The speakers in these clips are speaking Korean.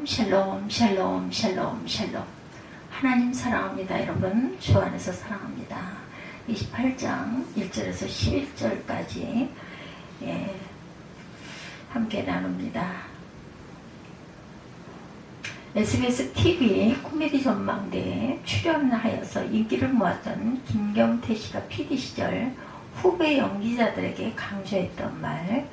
샬롬 샬롬 샬롬 샬롬 샬롬. 하나님 사랑합니다. 여러분 주 안에서 사랑합니다. 28장 1절에서 11절까지 함께 나눕니다. SBS TV 코미디 전망대에 출연하여서 인기를 모았던 김경태 씨가 PD 시절 후배 연기자들에게 강조했던 말,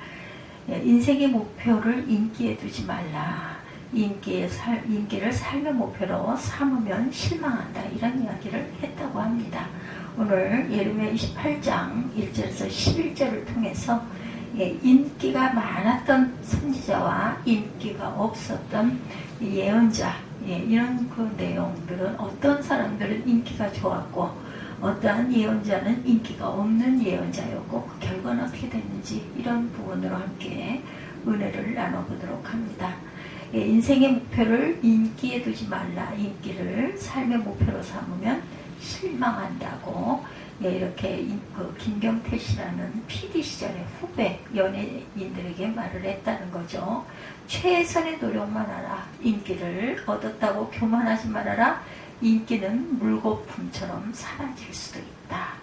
인생의 목표를 인기에 두지 말라. 인기를 삶의 목표로 삼으면 실망한다. 이런 이야기를 했다고 합니다. 오늘 예레미야 28장 1절에서 11절을 통해서 인기가 많았던 선지자와 인기가 없었던 예언자, 이런 그 내용들은 어떤 사람들은 인기가 좋았고 어떠한 예언자는 인기가 없는 예언자였고 그 결과는 어떻게 됐는지 이런 부분으로 함께 은혜를 나눠보도록 합니다. 인생의 목표를 인기에 두지 말라. 인기를 삶의 목표로 삼으면 실망한다고 이렇게 그 김경태 씨라는 PD 시절의 후배 연예인들에게 말을 했다는 거죠. 최선의 노력만 하라. 인기를 얻었다고 교만하지 말아라. 인기는 물거품처럼 사라질 수도 있다.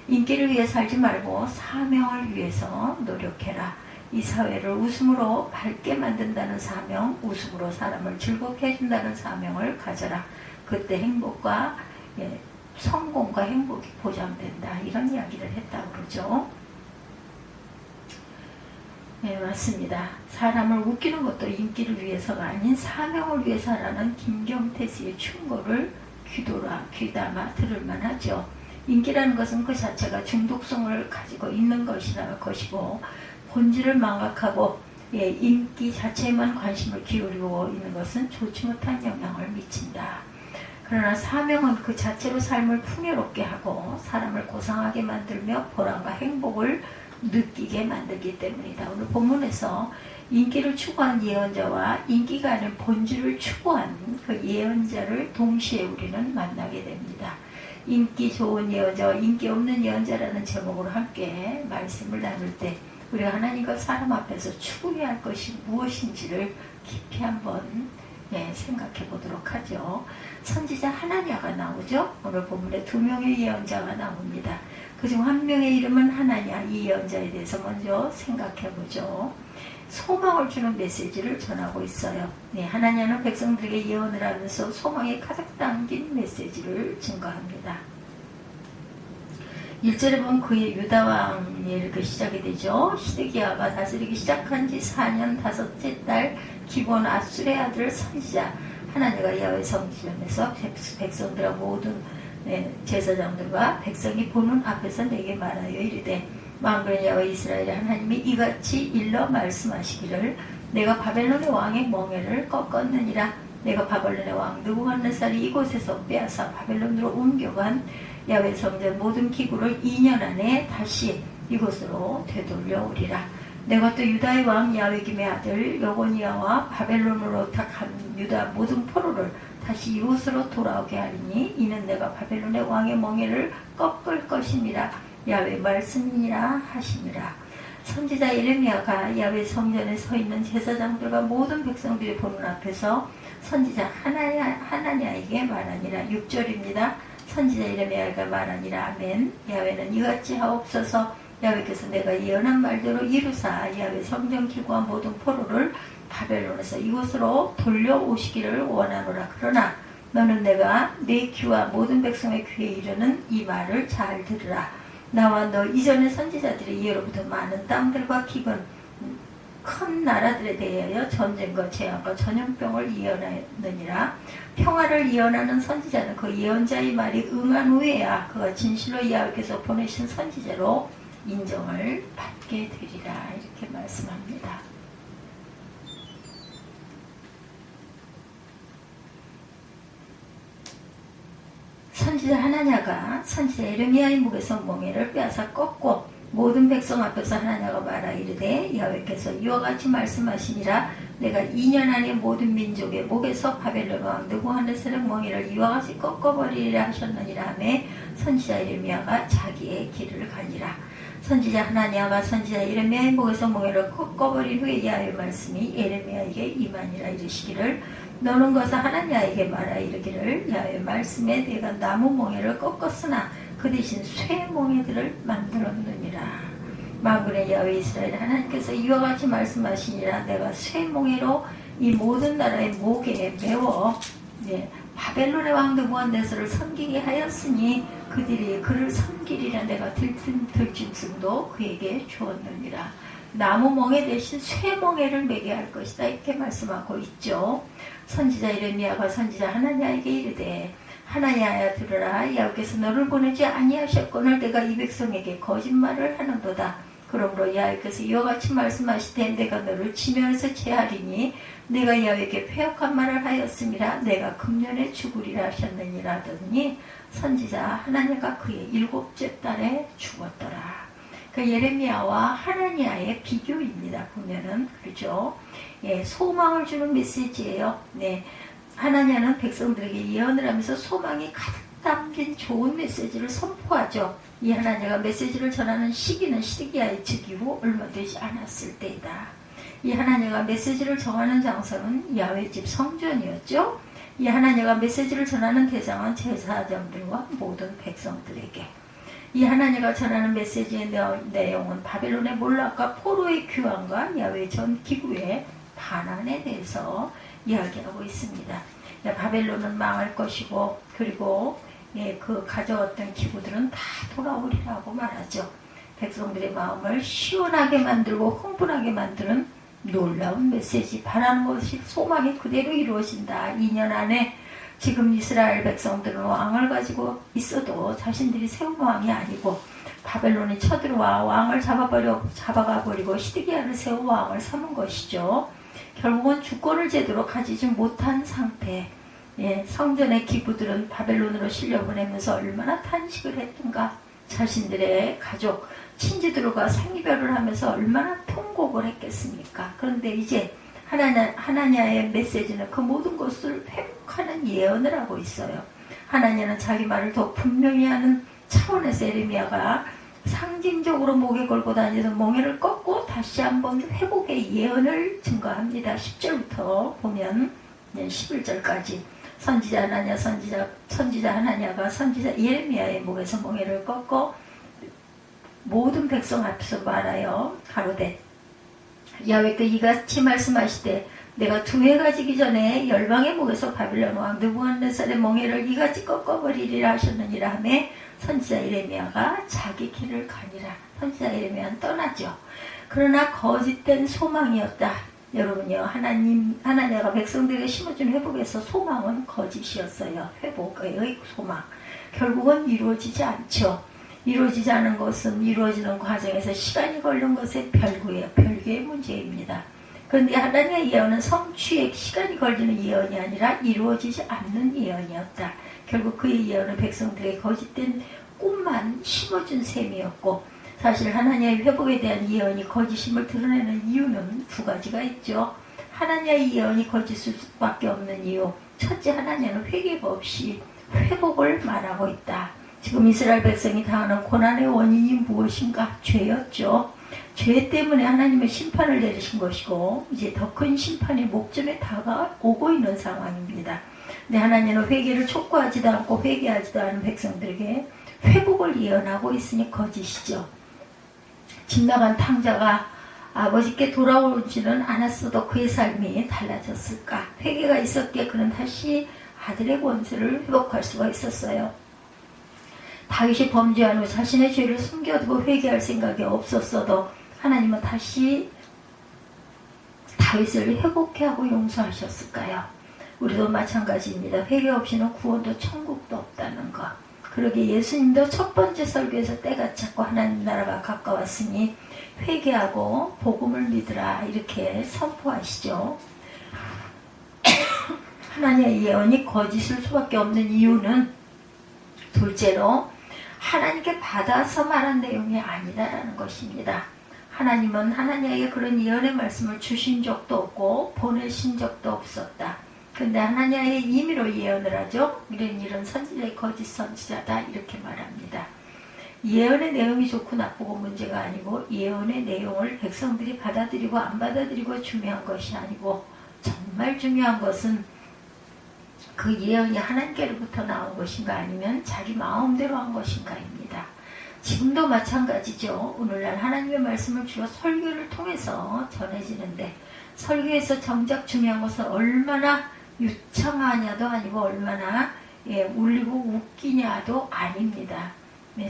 인기를 위해 살지 말고 사명을 위해서 노력해라. 이 사회를 웃음으로 밝게 만든다는 사명, 웃음으로 사람을 즐겁게 해준다는 사명을 가져라. 그때 행복과 성공과 행복이 보장된다. 이런 이야기를 했다고 그러죠. 네, 맞습니다. 사람을 웃기는 것도 인기를 위해서가 아닌 사명을 위해서라는 김경태 씨의 충고를 귀담아 들을 만하죠. 인기라는 것은 그 자체가 중독성을 가지고 있는 것이고 본질을 망각하고 인기 자체에만 관심을 기울이고 있는 것은 좋지 못한 영향을 미친다. 그러나 사명은 그 자체로 삶을 풍요롭게 하고 사람을 고상하게 만들며 보람과 행복을 느끼게 만들기 때문이다. 오늘 본문에서 인기를 추구한 예언자와 인기가 아닌 본질을 추구한 그 예언자를 동시에 우리는 만나게 됩니다. 인기 좋은 예언자와 인기 없는 예언자라는 제목으로 함께 말씀을 나눌 때 우리가 하나님과 사람 앞에서 추구해야 할 것이 무엇인지를 깊이 한번 생각해 보도록 하죠. 선지자 하나냐가 나오죠. 오늘 본문에 2명의 예언자가 나옵니다. 그중 한 명의 이름은 하나냐. 이 예언자에 대해서 먼저 생각해 보죠. 소망을 주는 메시지를 전하고 있어요. 하나냐는 백성들에게 예언을 하면서 소망이 가득 담긴 메시지를 증거합니다. 1절에 보면 그의 유다왕이 이렇게 시작이 되죠. 시드기야가 다스리기 시작한 지 4년 5째 달 기본 아술의 아들 선지자 하나냐가 야훼 성전에서 백성들과 모든 제사장들과 백성이 보는 앞에서 내게 말하여 이르되 만군의 여호와 이스라엘의 하나님이 이같이 일러 말씀하시기를 내가 바벨론의 왕의 멍에를 꺾었느니라. 내가 바벨론의 왕 느부갓네살이 이곳에서 빼앗아 바벨론으로 옮겨간 야훼 성전 모든 기구를 2년 안에 다시 이곳으로 되돌려 오리라. 내가 또 유다의 왕 야훼김의 아들 여고니아와 바벨론으로 탁한 유다 모든 포로를 다시 이곳으로 돌아오게 하리니 이는 내가 바벨론의 왕의 멍에를 꺾을 것이니라. 야훼 말씀이니라 하시니라. 선지자 예레미야가 야훼 성전에 서 있는 제사장들과 모든 백성들이 보는 앞에서 선지자 하나냐에게 말하니라. 6절입니다. 선지자 예레미야가 말하니라. 아멘. 야훼는 이같이 하옵소서. 야훼께서 내가 예언한 말대로 이루사 야훼 성전 기구와 모든 포로를 바벨론에서 이곳으로 돌려오시기를 원하노라. 그러나 너는 내가 내 귀와 모든 백성의 귀에 이르는 이 말을 잘 들으라. 나와 너 이전의 선지자들이 예로부터 많은 땅들과 기근 큰 나라들에 대하여 전쟁과 재앙과 전염병을 예언하느니라. 평화를 예언하는 선지자는 그 예언자의 말이 응한 후에야 그가 진실로 야훼께서 보내신 선지자로 인정을 받게 되리라. 이렇게 말씀합니다. 선지자 하나냐가 선지자 예레미야의 목에서 멍에를 빼앗아 꺾고 모든 백성 앞에서 하나냐가 말하 이르되 야훼께서 이와 같이 말씀하시니라. 내가 2년 안에 모든 민족의 목에서 바벨론 왕 느부갓네살의 멍에를 이와 같이 꺾어버리리라 하셨느니라 하매 선지자 예레미야가 자기의 길을 가니라. 선지자 하나냐가 선지자 예레미야의 목에서 멍에를 꺾어버린 후에 야훼의 말씀이 예레미야에게 임하니라. 이르시기를 너는 가서 하나님에게 말하 이르기를 야외 말씀에 내가 나무 몽에를 꺾었으나 그 대신 쇠 몽에들을 만들었느니라. 만군의 야외 이스라엘 하나님께서 이와 같이 말씀하시니라. 내가 쇠 몽에로 이 모든 나라의 목에 메워 바벨론의 왕 느부갓네살을 섬기게 하였으니 그들이 그를 섬기리라. 내가 들짐승도 그에게 주었느니라. 나무 멍에 대신 쇠 멍에를 매게 할 것이다. 이렇게 말씀하고 있죠. 선지자 예레미야가 선지자 하나냐에게 이르되 하나냐야 들으라. 여호와께서 너를 보내지 아니하셨거늘 내가 이 백성에게 거짓말을 하는도다. 그러므로 여호와께서 이와 같이 말씀하시되 내가 너를 지면에서 제하리니 내가 여호와에게 패역한 말을 하였음이라. 내가 금년에 죽으리라 하셨느니라 하더니 선지자 하나냐가 그의 7째 달에 죽었더라. 그 예레미야와 하나냐의 비교입니다. 보면은 그렇죠. 소망을 주는 메시지예요. 하나냐는 백성들에게 예언을 하면서 소망이 가득 담긴 좋은 메시지를 선포하죠. 이 하나냐가 메시지를 전하는 시기는 시드기야의 즉이후 얼마 되지 않았을 때이다. 이 하나냐가 메시지를 전하는 장소는 야훼 집 성전이었죠. 이 하나냐가 메시지를 전하는 대상은 제사장들과 모든 백성들에게. 이 하나냐가 전하는 메시지의 내용은 바벨론의 몰락과 포로의 귀환과 야훼 전 기구의 반환에 대해서 이야기하고 있습니다. 바벨론은 망할 것이고 그리고 그 가져왔던 기구들은 다 돌아오리라고 말하죠. 백성들의 마음을 시원하게 만들고 흥분하게 만드는 놀라운 메시지, 바라는 것이 소망이 그대로 이루어진다. 2년 안에 지금 이스라엘 백성들은 왕을 가지고 있어도 자신들이 세운 왕이 아니고 바벨론이 쳐들어와 왕을 잡아가 버리고 시드기야를 세운 왕을 삼은 것이죠. 결국은 주권을 제대로 가지지 못한 상태. 성전의 기구들은 바벨론으로 실려보내면서 얼마나 탄식을 했던가. 자신들의 가족, 친지들과 생이별을 하면서 얼마나 통곡을 했겠습니까. 그런데 이제 하나냐의 메시지는 그 모든 것을 회복하는 예언을 하고 있어요. 하나냐는 자기 말을 더 분명히 하는 차원에서 예레미야가 상징적으로 목에 걸고 다니던 멍에를 꺾고 다시 한번 회복의 예언을 증거합니다. 10절부터 보면 11절까지 선지자 하나냐가 선지자 예레미야의 목에서 멍에를 꺾고 모든 백성 앞에서 말하여 가로되 야훼께 이같이 말씀하시되 내가 두 해가 지기 전에 열방의 목에서 바빌론 왕 느부갓네살의 멍에를 이같이 꺾어버리리라 하셨느니라 하며 선지자 예레미야가 자기 길을 가니라. 선지자 예레미야는 떠나죠. 그러나 거짓된 소망이었다. 여러분요, 하나냐가 백성들에게 심어준 회복에서 소망은 거짓이었어요. 회복의 소망. 결국은 이루어지지 않죠. 이루어지지 않은 것은 이루어지는 과정에서 시간이 걸린 것의 별개의 문제입니다. 그런데 하나님의 예언은 성취에 시간이 걸리는 예언이 아니라 이루어지지 않는 예언이었다. 결국 그의 예언은 백성들의 거짓된 꿈만 심어준 셈이었고, 사실 하나님의 회복에 대한 예언이 거짓임을 드러내는 이유는 두 가지가 있죠. 하나님의 예언이 거짓일 수밖에 없는 이유. 첫째, 하나님은 회개가 없이 회복을 말하고 있다. 지금 이스라엘 백성이 당하는 고난의 원인이 무엇인가? 죄였죠. 죄 때문에 하나님의 심판을 내리신 것이고 이제 더 큰 심판이 목전에 다가오고 있는 상황입니다. 근데 하나님은 회개를 촉구하지도 않고 회개하지도 않은 백성들에게 회복을 예언하고 있으니 거짓이죠. 집 나간 탕자가 아버지께 돌아오지는 않았어도 그의 삶이 달라졌을까? 회개가 있었기에 그는 다시 아들의 권세를 회복할 수가 있었어요. 다윗이 범죄한 후 자신의 죄를 숨겨두고 회개할 생각이 없었어도 하나님은 다시 다윗을 회복해 하고 용서하셨을까요? 우리도 마찬가지입니다. 회개 없이는 구원도 천국도 없다는 것. 그러게 예수님도 첫 번째 설교에서 때가 찼고 하나님 나라가 가까웠으니 회개하고 복음을 믿으라 이렇게 선포하시죠. 하나님의 예언이 거짓일 수밖에 없는 이유는 둘째로 하나님께 받아서 말한 내용이 아니다라는 것입니다. 하나님은 하나님에게 그런 예언의 말씀을 주신 적도 없고 보내신 적도 없었다. 근데 하나님의 임의로 예언을 하죠. 이런 선지자의 거짓 선지자다 이렇게 말합니다. 예언의 내용이 좋고 나쁘고 문제가 아니고 예언의 내용을 백성들이 받아들이고 안 받아들이고 중요한 것이 아니고 정말 중요한 것은 그 예언이 하나님께로부터 나온 것인가 아니면 자기 마음대로 한 것인가입니다. 지금도 마찬가지죠. 오늘날 하나님의 말씀을 주로 설교를 통해서 전해지는데 설교에서 정작 중요한 것은 얼마나 유창하냐도 아니고 얼마나 울리고 웃기냐도 아닙니다.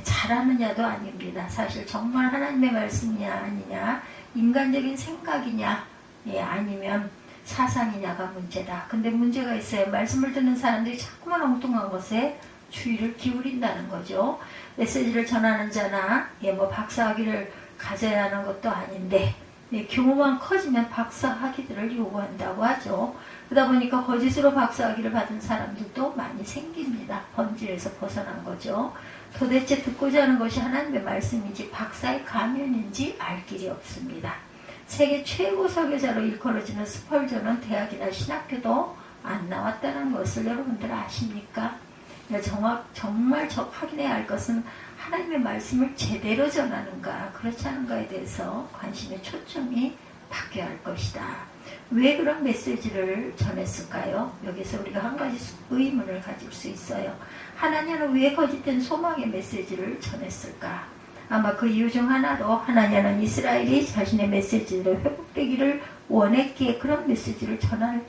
잘하느냐도 아닙니다. 사실 정말 하나님의 말씀이냐 아니냐, 인간적인 생각이냐 아니면 사상이냐가 문제다. 근데 문제가 있어요. 말씀을 듣는 사람들이 자꾸만 엉뚱한 것에 주의를 기울인다는 거죠. 메시지를 전하는 자나 박사학위를 가져야 하는 것도 아닌데 규모만 커지면 박사학위들을 요구한다고 하죠. 그러다 보니까 거짓으로 박사학위를 받은 사람들도 많이 생깁니다. 본질에서 벗어난 거죠. 도대체 듣고자 하는 것이 하나님의 말씀인지 박사의 가면인지 알 길이 없습니다. 세계 최고 설교자로 일컬어지는 스펄전은 대학이나 신학교도 안 나왔다는 것을 여러분들 아십니까? 정말 확인해야 할 것은 하나님의 말씀을 제대로 전하는가 그렇지 않은가에 대해서 관심의 초점이 바뀌어야 할 것이다. 왜 그런 메시지를 전했을까요? 여기서 우리가 한 가지 의문을 가질 수 있어요. 하나님은 왜 거짓된 소망의 메시지를 전했을까? 아마 그 이유 중 하나로 하나님은 이스라엘이 자신의 메시지로 회복되기를 원했기에 그런 메시지를 전할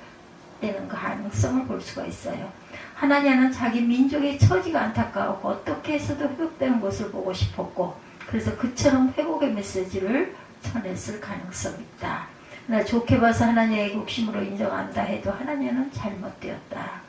때는 가능성을 볼 수가 있어요. 하나님은 자기 민족의 처지가 안타까웠고 어떻게 해서도 회복되는 것을 보고 싶었고 그래서 그처럼 회복의 메시지를 전했을 가능성이 있다. 그러나 좋게 봐서 하나님의 애국심으로 인정한다 해도 하나님은 잘못되었다.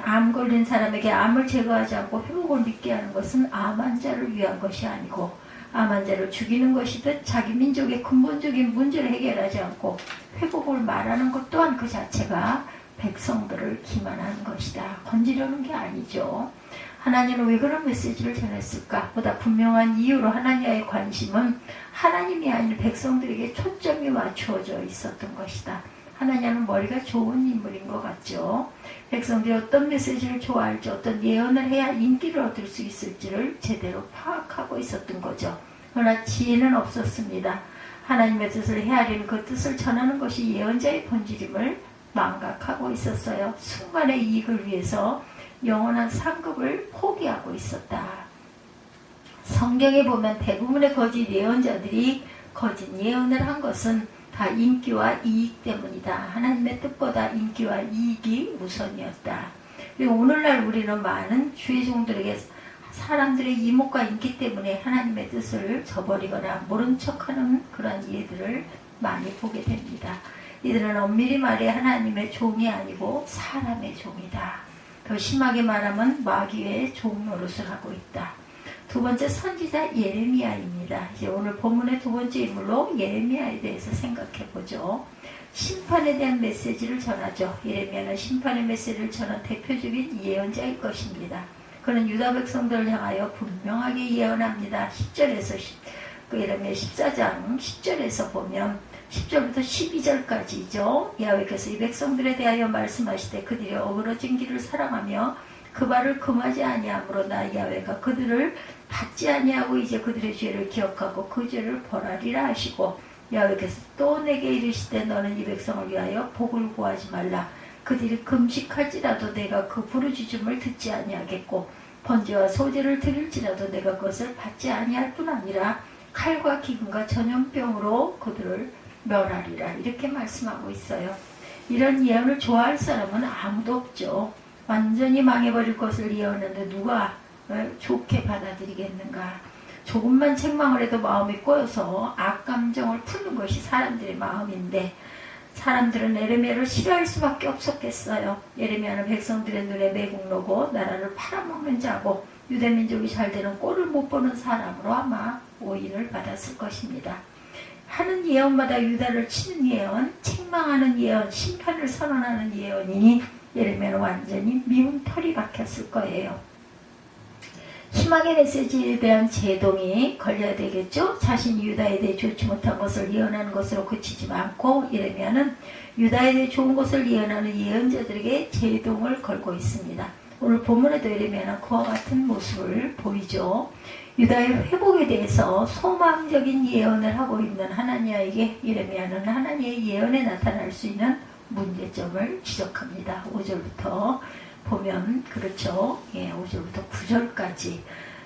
암 걸린 사람에게 암을 제거하지 않고 회복을 믿게 하는 것은 암 환자를 위한 것이 아니고 암 환자를 죽이는 것이듯 자기 민족의 근본적인 문제를 해결하지 않고 회복을 말하는 것 또한 그 자체가 백성들을 기만하는 것이다. 건지려는 게 아니죠. 하나님은 왜 그런 메시지를 전했을까? 보다 분명한 이유로 하나님의 관심은 하나님이 아닌 백성들에게 초점이 맞추어져 있었던 것이다. 하나님은 머리가 좋은 인물인 것 같죠. 백성들이 어떤 메시지를 좋아할지 어떤 예언을 해야 인기를 얻을 수 있을지를 제대로 파악하고 있었던 거죠. 그러나 지혜는 없었습니다. 하나님의 뜻을 헤아리는 그 뜻을 전하는 것이 예언자의 본질임을 망각하고 있었어요. 순간의 이익을 위해서 영원한 상급을 포기하고 있었다. 성경에 보면 대부분의 거짓 예언자들이 거짓 예언을 한 것은 다 인기와 이익 때문이다. 하나님의 뜻보다 인기와 이익이 우선이었다. 그리고 오늘날 우리는 많은 주의 종들에게 사람들의 이목과 인기 때문에 하나님의 뜻을 저버리거나 모른 척하는 그런 예들을 많이 보게 됩니다. 이들은 엄밀히 말해 하나님의 종이 아니고 사람의 종이다. 더 심하게 말하면 마귀의 종 노릇을 하고 있다. 두 번째 선지자 예레미야입니다. 이제 오늘 본문의 두 번째 인물로 예레미야에 대해서 생각해 보죠. 심판에 대한 메시지를 전하죠. 예레미야는 심판의 메시지를 전한 대표적인 예언자일 것입니다. 그는 유다 백성들을 향하여 분명하게 예언합니다. 10절에서 예레미야 14장 10절에서 보면 10절부터 12절까지죠. 야훼께서 이 백성들에 대하여 말씀하시되 그들이 어그러진 길을 사랑하며 그 발을 금하지 아니하므로 나 야훼가 그들을 받지 아니하고 이제 그들의 죄를 기억하고 그 죄를 벌하리라 하시고 야훼께서 또 내게 이르시되 너는 이 백성을 위하여 복을 구하지 말라. 그들이 금식할지라도 내가 그 부르짖음을 듣지 아니하겠고 번제와 소제를 드릴지라도 내가 그것을 받지 아니할 뿐 아니라 칼과 기근과 전염병으로 그들을 멸하리라. 이렇게 말씀하고 있어요. 이런 예언을 좋아할 사람은 아무도 없죠. 완전히 망해버릴 것을 예언하는데 누가 좋게 받아들이겠는가. 조금만 책망을 해도 마음이 꼬여서 악감정을 푸는 것이 사람들의 마음인데 사람들은 예레미야를 싫어할 수밖에 없었겠어요. 예레미야는 백성들의 눈에 매국노고 나라를 팔아먹는 자고 유대민족이 잘 되는 꼴을 못 보는 사람으로 아마 오인을 받았을 것입니다. 하는 예언마다 유다를 치는 예언, 책망하는 예언, 심판을 선언하는 예언이니 예레미야는 완전히 미운 털이 박혔을 거예요. 희망의 메시지에 대한 제동이 걸려야 되겠죠. 자신이 유다에 대해 좋지 못한 것을 예언하는 것으로 그치지 않고 예레미야는 유다에 대해 좋은 것을 예언하는 예언자들에게 제동을 걸고 있습니다. 오늘 본문에도 예레미야는 그와 같은 모습을 보이죠. 유다의 회복에 대해서 소망적인 예언을 하고 있는 하나니아에게 예레미야는 하나님의 예언에 나타날 수 있는 문제점을 지적합니다. 5절부터 보면 그렇죠. 5절부터 9절까지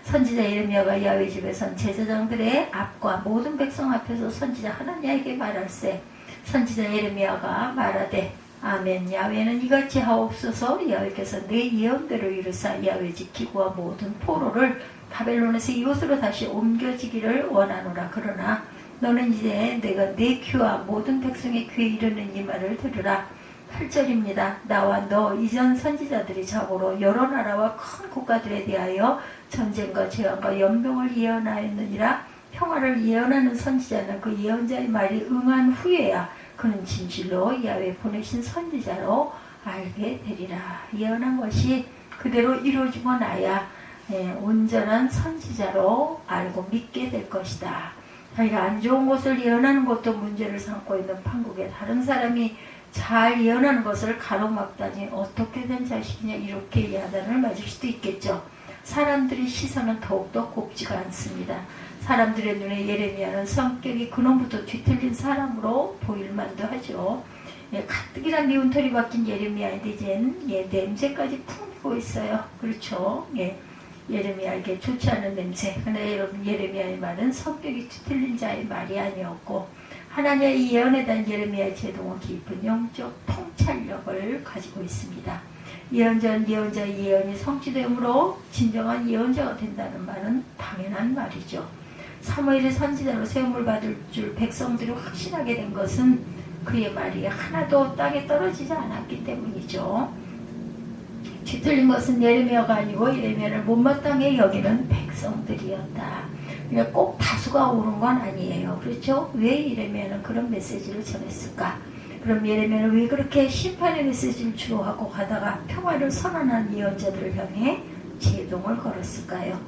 선지자 예레미야가 야훼 집에선 제사장들의 앞과 모든 백성 앞에서 선지자 하나냐에게 말할세. 선지자 예레미야가 말하되 아멘. 야훼는 이같이 하옵소서. 야훼께서 내 예언대로 이루사 야훼 지키고와 모든 포로를 바벨론에서 이곳으로 다시 옮겨지기를 원하노라. 그러나 너는 이제 내가 내 귀와 모든 백성의 귀에 이르는 이 말을 들으라. 8절입니다. 나와 너 이전 선지자들이 자고로 여러 나라와 큰 국가들에 대하여 전쟁과 재앙과 연병을 예언하였느니라. 평화를 예언하는 선지자는 그 예언자의 말이 응한 후에야 그는 진실로 야훼 보내신 선지자로 알게 되리라. 예언한 것이 그대로 이루어지고 나야 온전한 선지자로 알고 믿게 될 것이다. 자기가 안 좋은 것을 예언하는 것도 문제를 삼고 있는 판국에 다른 사람이 잘 예언하는 것을 가로막다니 어떻게 된 자식이냐 이렇게 야단을 맞을 수도 있겠죠. 사람들의 시선은 더욱더 곱지가 않습니다. 사람들의 눈에 예레미야는 성격이 근원부터 뒤틀린 사람으로 보일만도 하죠. 가뜩이나 미운 털이 박힌 예레미야인데 이젠 냄새까지 풍기고 있어요. 그렇죠. 예레미야에게 좋지 않은 냄새. 그러나 여러분 예레미야의 말은 성격이 뒤틀린 자의 말이 아니었고 하나님의 예언에 대한 예레미야의 제동은 깊은 영적 통찰력을 가지고 있습니다. 예언자는 예언자의 예언이 성취되므로 진정한 예언자가 된다는 말은 당연한 말이죠. 사무엘이 선지자로 세움을 받을 줄 백성들이 확신하게 된 것은 그의 말이 하나도 땅에 떨어지지 않았기 때문이죠. 뒤틀린 것은 예레미야가 아니고 예레미야를 못마땅해 여기는 백성들이었다. 그러니까 꼭 다수가 옳은 건 아니에요. 그렇죠? 왜 예레미야는 그런 메시지를 전했을까? 그럼 예레미야는 왜 그렇게 심판의 메시지를 주로 하고 가다가 평화를 선언한 예언자들을 향해 제동을 걸었을까요?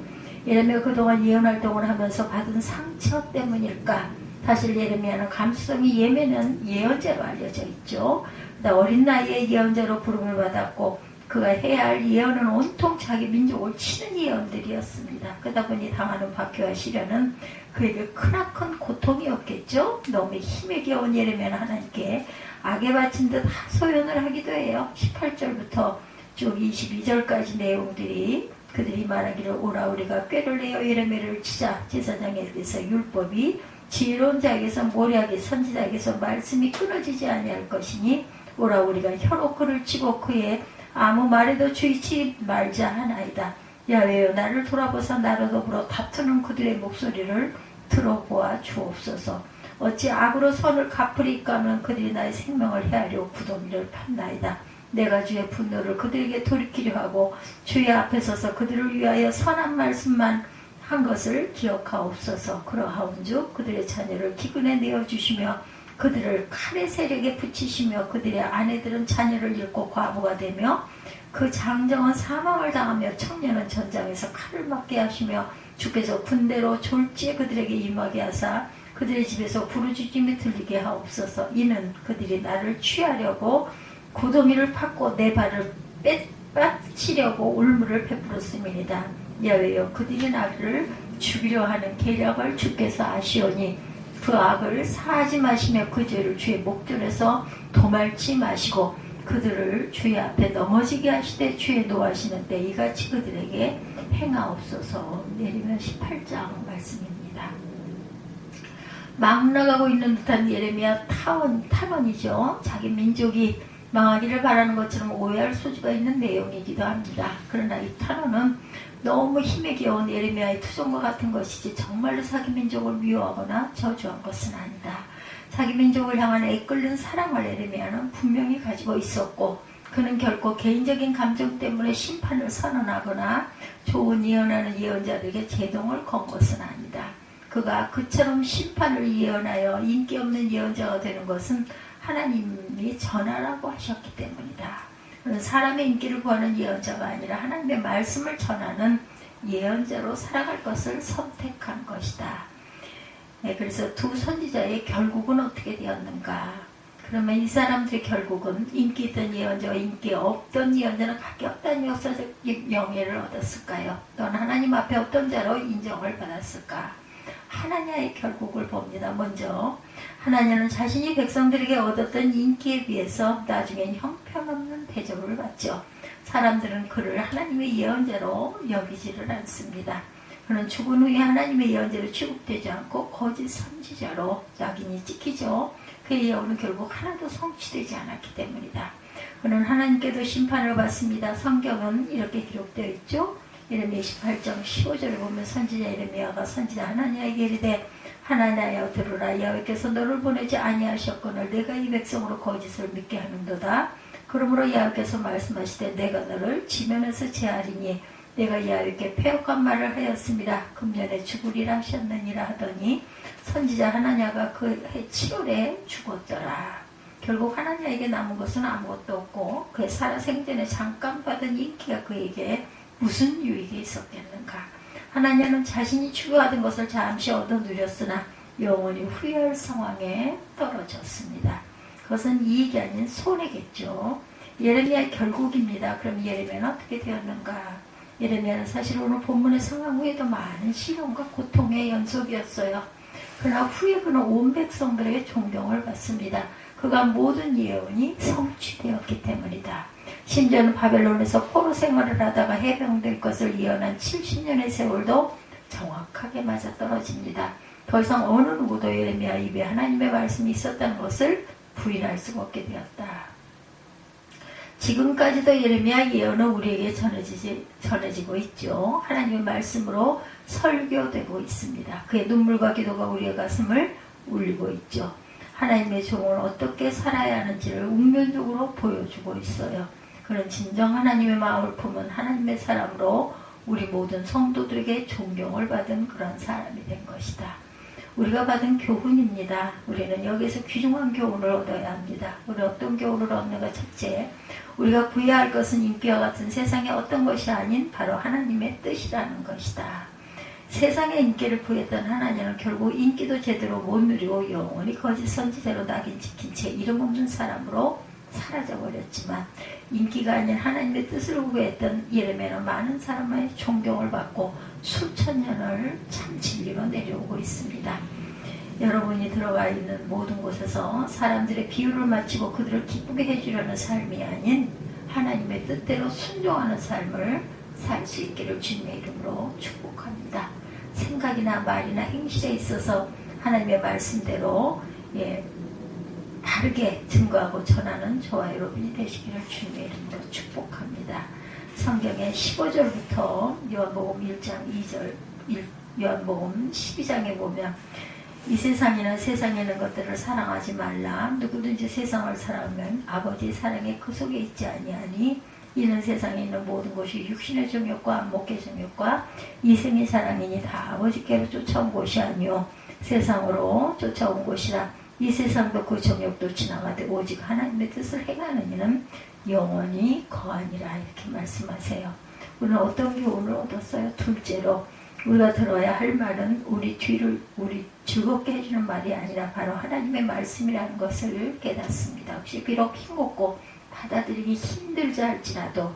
예레미야가 그동안 예언 활동을 하면서 받은 상처 때문일까? 사실 예레미야는 감수성이 예민한 예언자로 알려져 있죠. 어린 나이에 예언자로 부름을 받았고 그가 해야 할 예언은 온통 자기 민족을 치는 예언들이었습니다. 그러다 보니 당하는 박해와 시련은 그에게 크나큰 고통이었겠죠. 너무 힘에 겨운 예레미야는 하나님께 악에 바친 듯 하소연을 하기도 해요. 18절부터 쭉 22절까지 내용들이 그들이 말하기를 오라 우리가 꾀를 내어 예레미야를 치자. 제사장에게서 율법이 지혜로운 자에게서 모략이 선지자에게서 말씀이 끊어지지 아니할 것이니 오라 우리가 혀로 그를 치고 그의 아무 말에도 주의치 말자 하나이다. 야훼여 나를 돌아보사 나로 더불어 다투는 그들의 목소리를 들어보아 주옵소서. 어찌 악으로 선을 갚으리까 하면 그들이 나의 생명을 헤아려 구덩이를 팠나이다. 내가 주의 분노를 그들에게 돌이키려 하고 주의 앞에 서서 그들을 위하여 선한 말씀만 한 것을 기억하옵소서. 그러하온즉 그들의 자녀를 기근에 내어주시며 그들을 칼의 세력에 붙이시며 그들의 아내들은 자녀를 잃고 과부가 되며 그 장정은 사망을 당하며 청년은 전장에서 칼을 맞게 하시며 주께서 군대로 졸지에 그들에게 임하게 하사 그들의 집에서 부르짖음이 들리게 하옵소서. 이는 그들이 나를 취하려고 구덩이를 팠고 내 발을 빠치려고 울물을 베풀었음이니이다. 야훼여 그들이 나를 죽이려 하는 계략을 주께서 아시오니 그 악을 사하지 마시며 그 죄를 주의 목전에서 도말치 마시고 그들을 주의 앞에 넘어지게 하시되 주의 노하시는 때 이같이 그들에게 행하옵소서. 예레미야 18장 말씀입니다. 막 나가고 있는 듯한 예레미야 탄원이죠. 자기 민족이 망하기를 바라는 것처럼 오해할 소지가 있는 내용이기도 합니다. 그러나 이 탄원은 너무 힘에 겨운 예레미야의 투정과 같은 것이지 정말로 자기 민족을 미워하거나 저주한 것은 아니다. 자기 민족을 향한 애끓는 사랑을 예레미야는 분명히 가지고 있었고 그는 결코 개인적인 감정 때문에 심판을 선언하거나 좋은 예언하는 예언자들에게 제동을 건 것은 아니다. 그가 그처럼 심판을 예언하여 인기 없는 예언자가 되는 것은 하나님이 전하라고 하셨기 때문이다. 사람의 인기를 구하는 예언자가 아니라 하나님의 말씀을 전하는 예언자로 살아갈 것을 선택한 것이다. 그래서 두 선지자의 결국은 어떻게 되었는가? 그러면 이 사람들의 결국은 인기 있던 예언자와 인기 없던 예언자는 각기 어떤 역사적 명예를 얻었을까요? 또는 하나님 앞에 어떤 자로 인정을 받았을까? 하나냐의 결국을 봅니다. 먼저 하나냐는 자신이 백성들에게 얻었던 인기에 비해서 나중엔 형편없는 대접을 받죠. 사람들은 그를 하나님의 예언자로 여기지를 않습니다. 그는 죽은 후에 하나님의 예언자로 취급되지 않고 거짓 선지자로 낙인이 찍히죠. 그의 예언은 결국 하나도 성취되지 않았기 때문이다. 그는 하나님께도 심판을 받습니다. 성경은 이렇게 기록되어 있죠. 예레미야 28장 15절을 보면 선지자 예레미야가 선지자 하나냐에게 이르되 하나냐여 들으라. 여호와께서 너를 보내지 아니하셨거늘 내가 이 백성으로 거짓을 믿게 하는도다. 그러므로 여호와께서 말씀하시되 내가 너를 지면에서 제하리니 내가 야훼께 패역한 말을 하였습니다. 금년에 죽으리라 하셨느니라 하더니 선지자 하나냐가 그 해 7월에 죽었더라. 결국 하나냐에게 남은 것은 아무것도 없고 그의 살아생전에 잠깐 받은 인기가 그에게 무슨 유익이 있었겠는가. 하나냐는 자신이 추구하던 것을 잠시 얻어 누렸으나 영원히 후회할 상황에 떨어졌습니다. 그것은 이익이 아닌 손해겠죠. 예레미야의 결국입니다. 그럼 예레미야는 어떻게 되었는가. 예레미야는 사실 오늘 본문의 상황 후에도 많은 시련과 고통의 연속이었어요. 그러나 후에 그는 온 백성들에게 존경을 받습니다. 그가 모든 예언이 성취되었기 때문이다. 심지어는 바벨론에서 포로 생활을 하다가 해병될 것을 예언한 70년의 세월도 정확하게 맞아떨어집니다. 더 이상 어느 누구도 예레미야 입에 하나님의 말씀이 있었다는 것을 부인할 수가 없게 되었다. 지금까지도 예레미야 예언은 우리에게 전해지고 있죠. 하나님의 말씀으로 설교되고 있습니다. 그의 눈물과 기도가 우리의 가슴을 울리고 있죠. 하나님의 종은 어떻게 살아야 하는지를 웅변적으로 보여주고 있어요. 그는 진정 하나님의 마음을 품은 하나님의 사람으로 우리 모든 성도들에게 존경을 받은 그런 사람이 된 것이다. 우리가 받은 교훈입니다. 우리는 여기서 귀중한 교훈을 얻어야 합니다. 우리 어떤 교훈을 얻는가. 첫째, 우리가 구해야 할 것은 인기와 같은 세상의 어떤 것이 아닌 바로 하나님의 뜻이라는 것이다. 세상의 인기를 구했던 하나님은 결국 인기도 제대로 못 누리고 영원히 거짓 선지자로 낙인 찍힌 채 이름 없는 사람으로 사라져버렸지만 인기가 아닌 하나님의 뜻을 구했던 예레미야는 많은 사람의 존경을 받고 수천 년을 참 진리로 내려오고 있습니다. 여러분이 들어가 있는 모든 곳에서 사람들의 비유를 맞추고 그들을 기쁘게 해주려는 삶이 아닌 하나님의 뜻대로 순종하는 삶을 살 수 있기를 주님의 이름으로 축복합니다. 생각이나 말이나 행실에 있어서 하나님의 말씀대로 다르게 증거하고 전하는 저와 여러분이 되시기를 주님의 이름으로 축복합니다. 성경의 15절부터 요한복음 1장 2절, 요한복음 12장에 보면 이 세상에는 세상에 있는 것들을 사랑하지 말라. 누구든지 세상을 사랑하면 아버지의 사랑이 그 속에 있지 아니하니 이는 세상에 있는 모든 것이 육신의 정욕과 안목의 정욕과 이생의 사랑이니 다 아버지께로 쫓아온 것이 아니요 세상으로 쫓아온 것이라. 이 세상도 그 정욕도 지나가되 오직 하나님의 뜻을 행하는 이는 영원히 거하니라. 이렇게 말씀하세요. 우리는 어떤 교훈을 얻었어요? 둘째로 우리가 들어야 할 말은 우리 즐겁게 해주는 말이 아니라 바로 하나님의 말씀이라는 것을 깨닫습니다. 혹시 비록 힘없고 받아들이기 힘들자 할지라도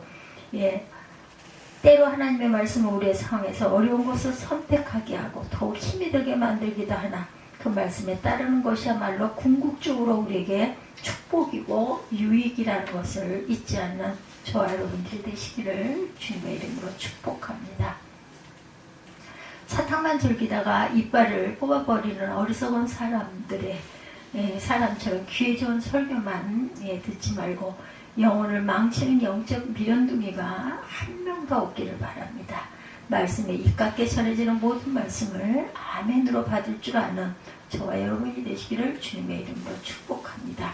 때로 하나님의 말씀은 우리의 상황에서 어려운 것을 선택하게 하고 더욱 힘이 들게 만들기도 하나 그 말씀에 따르는 것이야말로 궁극적으로 우리에게 축복이고 유익이라는 것을 잊지 않는 저와 여러분들이 되시기를 주님의 이름으로 축복합니다. 사탕만 즐기다가 이빨을 뽑아버리는 어리석은 사람들의 사람처럼 귀에 좋은 설교만 듣지 말고 영혼을 망치는 영적 미련둥이가 한 명 더 없기를 바랍니다. 말씀에 입갖게 전해지는 모든 말씀을 아멘으로 받을 줄 아는 저와 여러분이 되시기를 주님의 이름으로 축복합니다.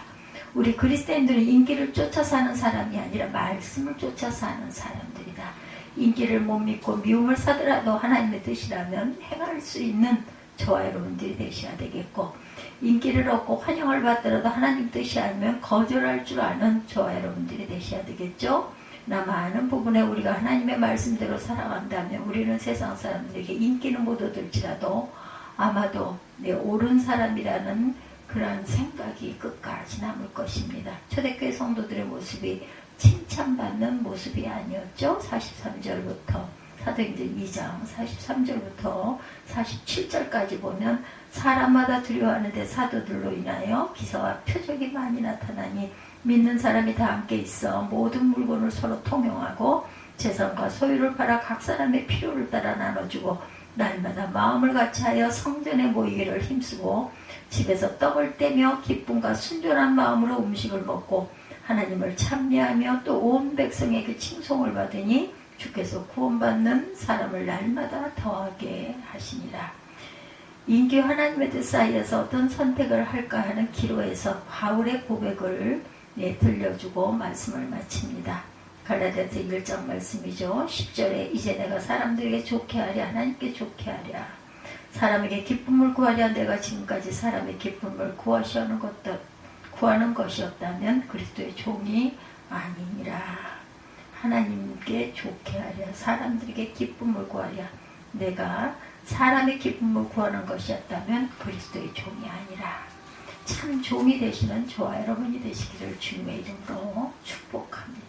우리 그리스도인들은 인기를 쫓아 사는 사람이 아니라 말씀을 쫓아 사는 사람들이다. 인기를 못 믿고 미움을 사더라도 하나님의 뜻이라면 행할 수 있는 저와 여러분들이 되셔야 되겠고 인기를 얻고 환영을 받더라도 하나님 뜻이 아니면 거절할 줄 아는 저와 여러분들이 되셔야 되겠죠. 나 많은 부분에 우리가 하나님의 말씀대로 살아간다면 우리는 세상 사람들에게 인기는 못 얻을지라도 아마도 내 옳은 사람이라는 그런 생각이 끝까지 남을 것입니다. 초대교회 성도들의 모습이 칭찬받는 모습이 아니었죠. 43절부터 사도행전 2장 43절부터 47절까지 보면 사람마다 두려워하는데 사도들로 인하여 기사와 표적이 많이 나타나니 믿는 사람이 다 함께 있어 모든 물건을 서로 통용하고 재산과 소유를 팔아 각 사람의 필요를 따라 나눠주고 날마다 마음을 같이하여 성전에 모이기를 힘쓰고 집에서 떡을 떼며 기쁨과 순전한 마음으로 음식을 먹고 하나님을 찬미하며 또 온 백성에게 칭송을 받으니 주께서 구원받는 사람을 날마다 더하게 하시니라. 인기 하나님의 뜻 사이에서 어떤 선택을 할까 하는 기로에서 바울의 고백을 들려주고 말씀을 마칩니다. 갈라디아서 1장 말씀이죠. 10절에 이제 내가 사람들에게 좋게 하랴 하나님께 좋게 하랴 사람에게 기쁨을 구하랴 내가 지금까지 사람의 기쁨을 구하는 것이었다면 그리스도의 종이 아니니라. 하나님께 좋게 하랴 사람들에게 기쁨을 구하랴 내가 사람의 기쁨을 구하는 것이었다면 그리스도의 종이 아니라. 참 종이 되시는 저와 여러분이 되시기를 주님의 이름으로 축복합니다.